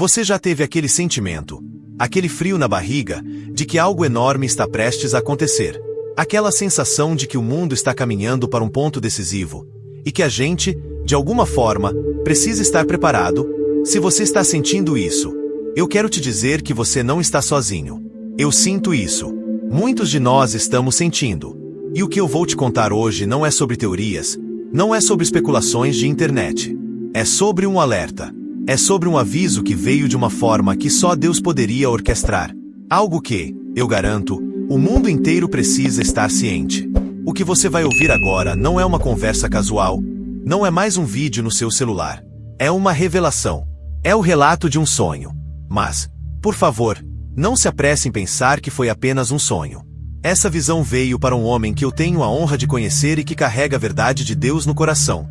Você já teve aquele sentimento, aquele frio na barriga, de que algo enorme está prestes a acontecer. Aquela sensação de que o mundo está caminhando para um ponto decisivo, e que a gente, de alguma forma, precisa estar preparado. Se você está sentindo isso, eu quero te dizer que você não está sozinho. Eu sinto isso. Muitos de nós estamos sentindo. E o que eu vou te contar hoje não é sobre teorias, não é sobre especulações de internet. É sobre um alerta. É sobre um aviso que veio de uma forma que só Deus poderia orquestrar. Algo que, eu garanto, o mundo inteiro precisa estar ciente. O que você vai ouvir agora não é uma conversa casual, não é mais um vídeo no seu celular. É uma revelação. É o relato de um sonho. Mas, por favor, não se apresse em pensar que foi apenas um sonho. Essa visão veio para um homem que eu tenho a honra de conhecer e que carrega a verdade de Deus no coração.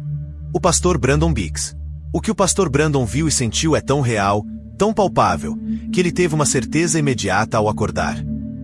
O pastor Brandon Biggs. O que o pastor Brandon viu e sentiu é tão real, tão palpável, que ele teve uma certeza imediata ao acordar.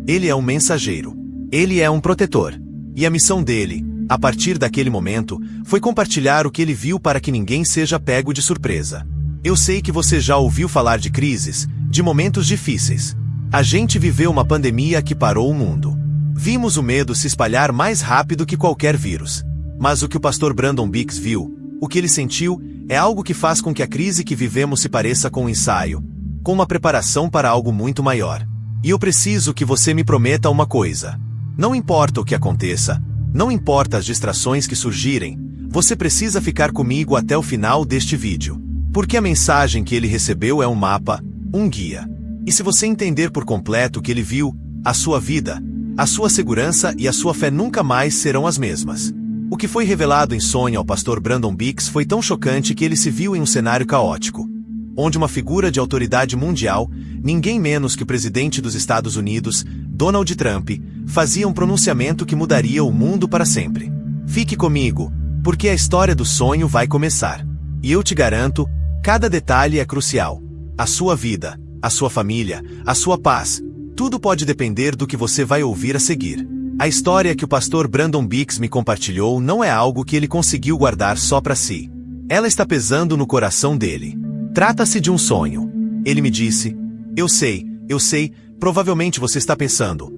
Ele é um mensageiro. Ele é um protetor. E a missão dele, a partir daquele momento, foi compartilhar o que ele viu para que ninguém seja pego de surpresa. Eu sei que você já ouviu falar de crises, de momentos difíceis. A gente viveu uma pandemia que parou o mundo. Vimos o medo se espalhar mais rápido que qualquer vírus. Mas o que o pastor Brandon Biggs viu, o que ele sentiu, é algo que faz com que a crise que vivemos se pareça com um ensaio, com uma preparação para algo muito maior. E eu preciso que você me prometa uma coisa. Não importa o que aconteça, não importa as distrações que surgirem, você precisa ficar comigo até o final deste vídeo. Porque a mensagem que ele recebeu é um mapa, um guia. E se você entender por completo o que ele viu, a sua vida, a sua segurança e a sua fé nunca mais serão as mesmas. O que foi revelado em sonho ao pastor Brandon Biggs foi tão chocante que ele se viu em um cenário caótico, onde uma figura de autoridade mundial, ninguém menos que o presidente dos Estados Unidos, Donald Trump, fazia um pronunciamento que mudaria o mundo para sempre. Fique comigo, porque a história do sonho vai começar. E eu te garanto, cada detalhe é crucial. A sua vida, a sua família, a sua paz, tudo pode depender do que você vai ouvir a seguir. A história que o pastor Brandon Biggs me compartilhou não é algo que ele conseguiu guardar só para si. Ela está pesando no coração dele. Trata-se de um sonho. Ele me disse, eu sei, provavelmente você está pensando,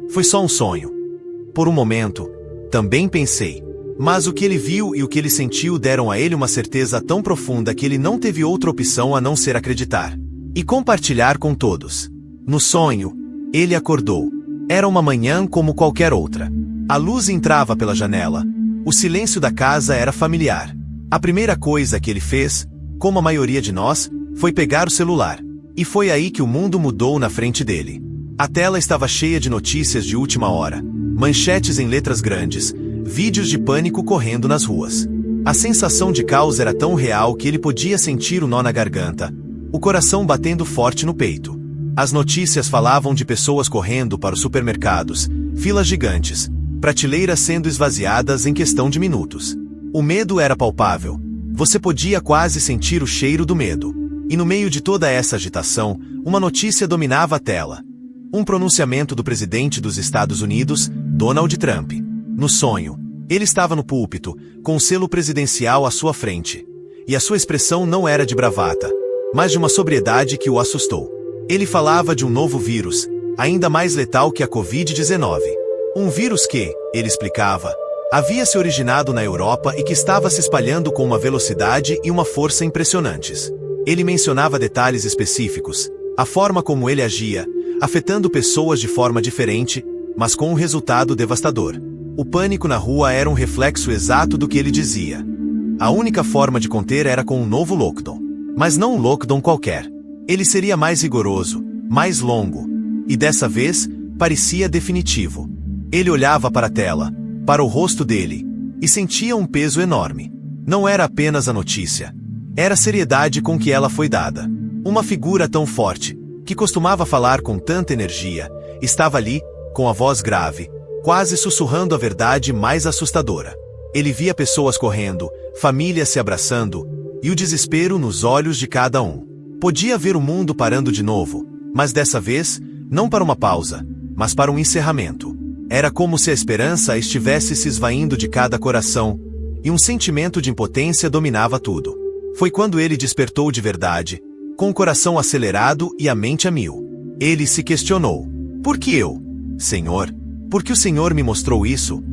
foi só um sonho. Por um momento, também pensei. Mas o que ele viu e o que ele sentiu deram a ele uma certeza tão profunda que ele não teve outra opção a não ser acreditar. E compartilhar com todos. No sonho, ele acordou. Era uma manhã como qualquer outra. A luz entrava pela janela. O silêncio da casa era familiar. A primeira coisa que ele fez, como a maioria de nós, foi pegar o celular. E foi aí que o mundo mudou na frente dele. A tela estava cheia de notícias de última hora, manchetes em letras grandes, vídeos de pânico correndo nas ruas. A sensação de caos era tão real que ele podia sentir o nó na garganta, o coração batendo forte no peito. As notícias falavam de pessoas correndo para os supermercados, filas gigantes, prateleiras sendo esvaziadas em questão de minutos. O medo era palpável. Você podia quase sentir o cheiro do medo. E no meio de toda essa agitação, uma notícia dominava a tela. Um pronunciamento do presidente dos Estados Unidos, Donald Trump. No sonho, ele estava no púlpito, com o selo presidencial à sua frente. E a sua expressão não era de bravata, mas de uma sobriedade que o assustou. Ele falava de um novo vírus, ainda mais letal que a Covid-19. Um vírus que, ele explicava, havia se originado na Europa e que estava se espalhando com uma velocidade e uma força impressionantes. Ele mencionava detalhes específicos, a forma como ele agia, afetando pessoas de forma diferente, mas com um resultado devastador. O pânico na rua era um reflexo exato do que ele dizia. A única forma de conter era com um novo lockdown. Mas não um lockdown qualquer. Ele seria mais rigoroso, mais longo. E dessa vez, parecia definitivo. Ele olhava para a tela, para o rosto dele, e sentia um peso enorme. Não era apenas a notícia. Era a seriedade com que ela foi dada. Uma figura tão forte, que costumava falar com tanta energia, estava ali, com a voz grave, quase sussurrando a verdade mais assustadora. Ele via pessoas correndo, famílias se abraçando, e o desespero nos olhos de cada um. Podia ver o mundo parando de novo, mas dessa vez, não para uma pausa, mas para um encerramento. Era como se a esperança estivesse se esvaindo de cada coração, e um sentimento de impotência dominava tudo. Foi quando ele despertou de verdade, com o coração acelerado e a mente a mil. Ele se questionou: por que eu, Senhor? Por que o Senhor me mostrou isso?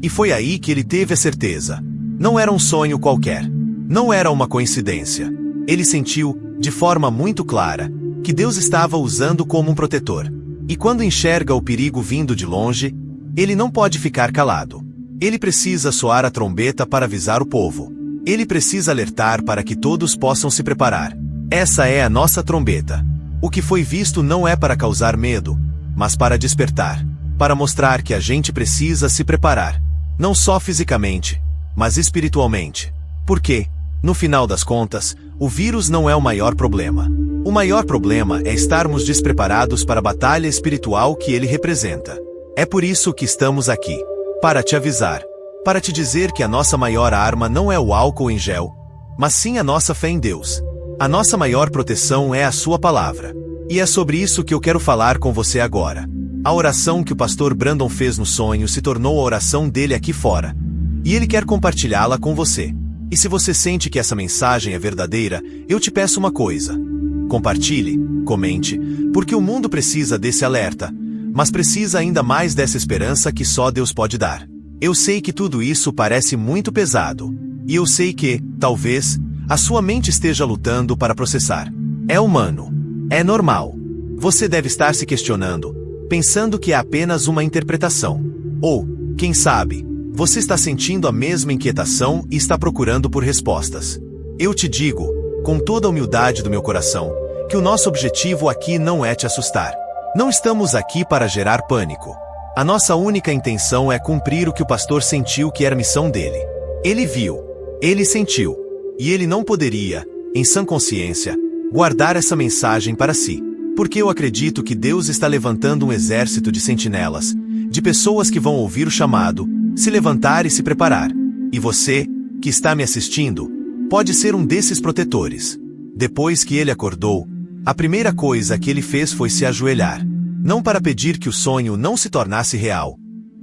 E foi aí que ele teve a certeza. Não era um sonho qualquer. Não era uma coincidência. Ele sentiu, de forma muito clara, que Deus estava usando como um protetor. E quando enxerga o perigo vindo de longe, ele não pode ficar calado. Ele precisa soar a trombeta para avisar o povo. Ele precisa alertar para que todos possam se preparar. Essa é a nossa trombeta. O que foi visto não é para causar medo, mas para despertar. Para mostrar que a gente precisa se preparar. Não só fisicamente, mas espiritualmente. Porque, no final das contas, o vírus não é o maior problema. O maior problema é estarmos despreparados para a batalha espiritual que ele representa. É por isso que estamos aqui. Para te avisar. Para te dizer que a nossa maior arma não é o álcool em gel, mas sim a nossa fé em Deus. A nossa maior proteção é a sua palavra. E é sobre isso que eu quero falar com você agora. A oração que o pastor Brandon fez no sonho se tornou a oração dele aqui fora. E ele quer compartilhá-la com você. E se você sente que essa mensagem é verdadeira, eu te peço uma coisa. Compartilhe, comente, porque o mundo precisa desse alerta, mas precisa ainda mais dessa esperança que só Deus pode dar. Eu sei que tudo isso parece muito pesado. E eu sei que, talvez, a sua mente esteja lutando para processar. É humano. É normal. Você deve estar se questionando, pensando que é apenas uma interpretação. Ou, quem sabe, você está sentindo a mesma inquietação e está procurando por respostas. Eu te digo, com toda a humildade do meu coração, que o nosso objetivo aqui não é te assustar. Não estamos aqui para gerar pânico. A nossa única intenção é cumprir o que o pastor sentiu que era a missão dele. Ele viu, ele sentiu, e ele não poderia, em sã consciência, guardar essa mensagem para si. Porque eu acredito que Deus está levantando um exército de sentinelas, de pessoas que vão ouvir o chamado, se levantar e se preparar. E você, que está me assistindo, pode ser um desses protetores. Depois que ele acordou, a primeira coisa que ele fez foi se ajoelhar. Não para pedir que o sonho não se tornasse real,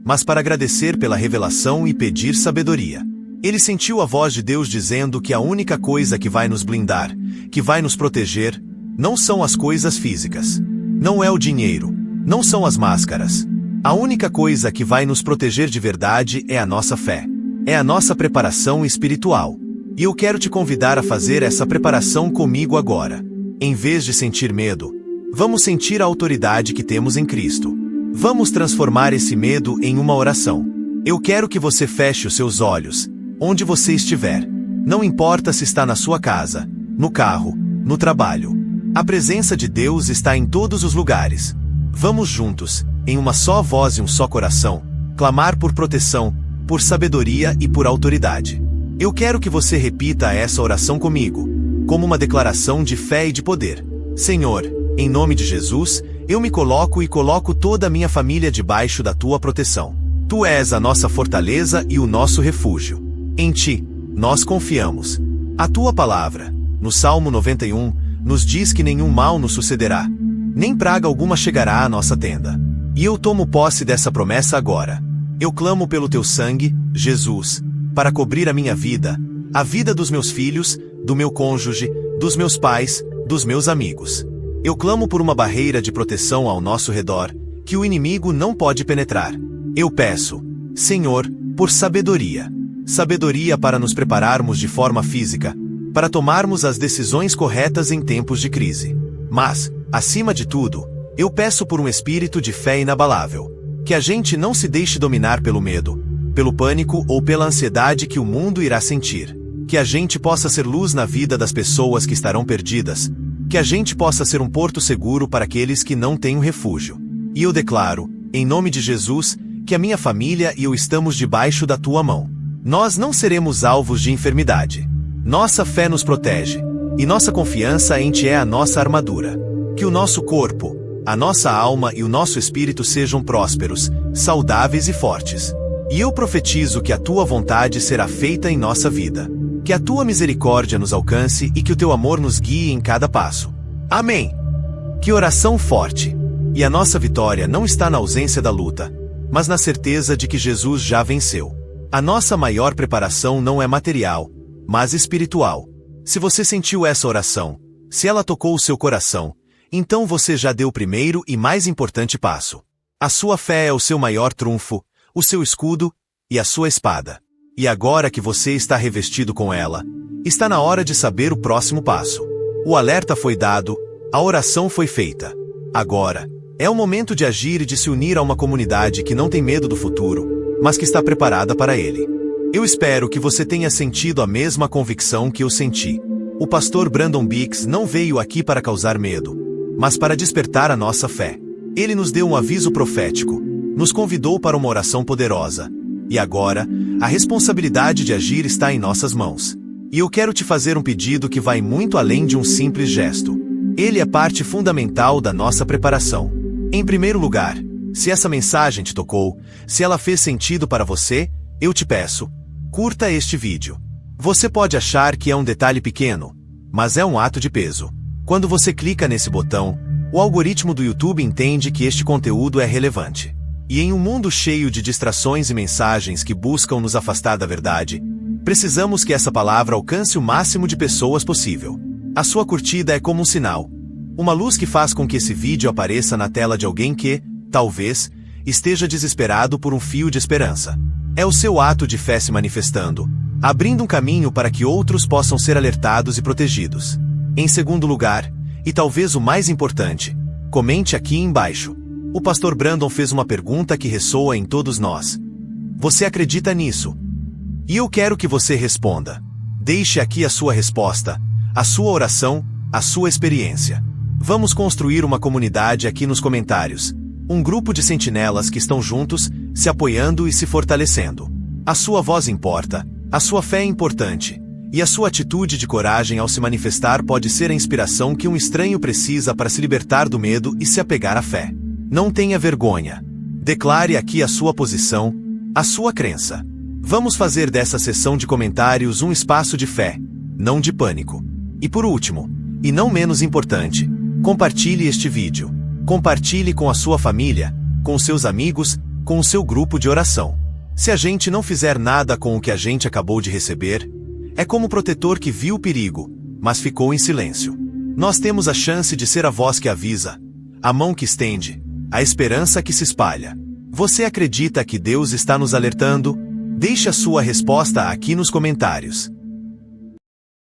mas para agradecer pela revelação e pedir sabedoria. Ele sentiu a voz de Deus dizendo que a única coisa que vai nos blindar, que vai nos proteger, não são as coisas físicas. Não é o dinheiro. Não são as máscaras. A única coisa que vai nos proteger de verdade é a nossa fé. É a nossa preparação espiritual. E eu quero te convidar a fazer essa preparação comigo agora. Em vez de sentir medo, vamos sentir a autoridade que temos em Cristo. Vamos transformar esse medo em uma oração. Eu quero que você feche os seus olhos, onde você estiver. Não importa se está na sua casa, no carro, no trabalho. A presença de Deus está em todos os lugares. Vamos juntos, em uma só voz e um só coração, clamar por proteção, por sabedoria e por autoridade. Eu quero que você repita essa oração comigo, como uma declaração de fé e de poder. Senhor, em nome de Jesus, eu me coloco e coloco toda a minha família debaixo da tua proteção. Tu és a nossa fortaleza e o nosso refúgio. Em ti, nós confiamos. A tua palavra, no Salmo 91, nos diz que nenhum mal nos sucederá, nem praga alguma chegará à nossa tenda. E eu tomo posse dessa promessa agora. Eu clamo pelo teu sangue, Jesus, para cobrir a minha vida, a vida dos meus filhos, do meu cônjuge, dos meus pais, dos meus amigos. Eu clamo por uma barreira de proteção ao nosso redor, que o inimigo não pode penetrar. Eu peço, Senhor, por sabedoria. Sabedoria para nos prepararmos de forma física, para tomarmos as decisões corretas em tempos de crise. Mas, acima de tudo, eu peço por um espírito de fé inabalável. Que a gente não se deixe dominar pelo medo, pelo pânico ou pela ansiedade que o mundo irá sentir. Que a gente possa ser luz na vida das pessoas que estarão perdidas. Que a gente possa ser um porto seguro para aqueles que não têm um refúgio. E eu declaro, em nome de Jesus, que a minha família e eu estamos debaixo da tua mão. Nós não seremos alvos de enfermidade. Nossa fé nos protege, e nossa confiança em ti é a nossa armadura. Que o nosso corpo, a nossa alma e o nosso espírito sejam prósperos, saudáveis e fortes. E eu profetizo que a tua vontade será feita em nossa vida. Que a tua misericórdia nos alcance e que o teu amor nos guie em cada passo. Amém. Que oração forte. E a nossa vitória não está na ausência da luta, mas na certeza de que Jesus já venceu. A nossa maior preparação não é material, mas espiritual. Se você sentiu essa oração, Se ela tocou o seu coração, então você já deu o primeiro e mais importante passo. A sua fé é o seu maior trunfo, o seu escudo e a sua espada. E agora que você está revestido com ela, está na hora de saber o próximo passo. O alerta foi dado, a oração foi feita. Agora, é o momento de agir e de se unir a uma comunidade que não tem medo do futuro, mas que está preparada para ele. Eu espero que você tenha sentido a mesma convicção que eu senti. O pastor Brandon Biggs não veio aqui para causar medo, mas para despertar a nossa fé. Ele nos deu um aviso profético, nos convidou para uma oração poderosa. E agora, a responsabilidade de agir está em nossas mãos. E eu quero te fazer um pedido que vai muito além de um simples gesto. Ele é parte fundamental da nossa preparação. Em primeiro lugar, se essa mensagem te tocou, se ela fez sentido para você, eu te peço, curta este vídeo. Você pode achar que é um detalhe pequeno, mas é um ato de peso. Quando você clica nesse botão, o algoritmo do YouTube entende que este conteúdo é relevante. E em um mundo cheio de distrações e mensagens que buscam nos afastar da verdade, precisamos que essa palavra alcance o máximo de pessoas possível. A sua curtida é como um sinal. Uma luz que faz com que esse vídeo apareça na tela de alguém que, talvez, esteja desesperado por um fio de esperança. É o seu ato de fé se manifestando, abrindo um caminho para que outros possam ser alertados e protegidos. Em segundo lugar, e talvez o mais importante, comente aqui embaixo. O pastor Brandon fez uma pergunta que ressoa em todos nós. Você acredita nisso? E eu quero que você responda. Deixe aqui a sua resposta, a sua oração, a sua experiência. Vamos construir uma comunidade aqui nos comentários. Um grupo de sentinelas que estão juntos, se apoiando e se fortalecendo. A sua voz importa, a sua fé é importante. E a sua atitude de coragem ao se manifestar pode ser a inspiração que um estranho precisa para se libertar do medo e se apegar à fé. Não tenha vergonha. Declare aqui a sua posição, a sua crença. Vamos fazer dessa sessão de comentários um espaço de fé, não de pânico. E por último, e não menos importante, compartilhe este vídeo. Compartilhe com a sua família, com seus amigos, com o seu grupo de oração. Se a gente não fizer nada com o que a gente acabou de receber, é como o protetor que viu o perigo, mas ficou em silêncio. Nós temos a chance de ser a voz que avisa, a mão que estende, a esperança que se espalha. Você acredita que Deus está nos alertando? Deixe a sua resposta aqui nos comentários.